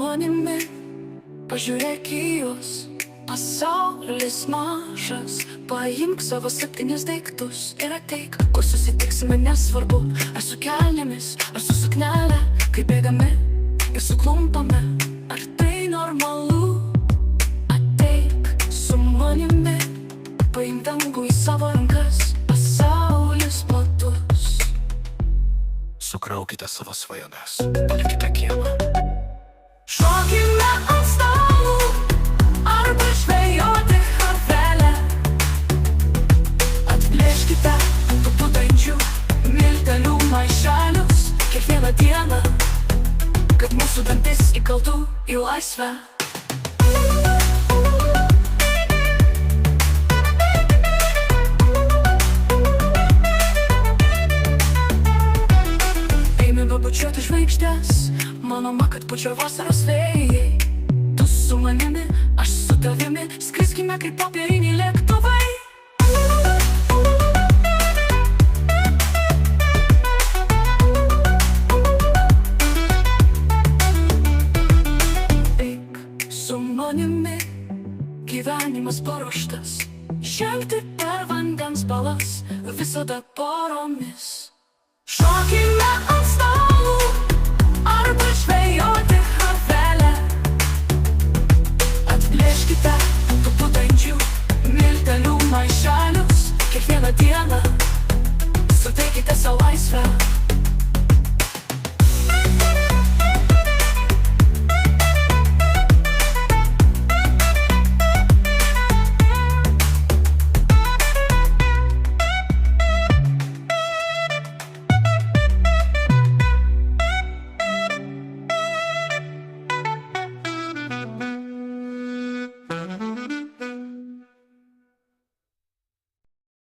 manimi, pažiūrėk į juos. Pasaulis mažas, paimk savo 7 daiktus ir ateik, kur susitiksime, nesvarbu, ar su kelnėmis, ar su suknelė, kai bėgame ir suklumpame, ar tai normalu. Ateik su manimi, paimk dangų į savo rankas, pasaulis platus. Sukraukite savo svajones, palikite kiemą. Šokime ant stalų, arba žvejoti harvelę. Atplėškite tų dančių, miltelių maišelius kiekvieną dieną, kad mūsų dantis įkaltų į laisvę. Eime pabučiuoti žvaigždės, manoma, kad pučia vasaros vėjai. Tu su manimi, aš su tavimi, skriskime kaip popieriniai lėktuvai. Eik su manimi, gyvenimas paruoštas, žengti per vandens balas, visada poromis. Šokime ant stalų, arba žvejoti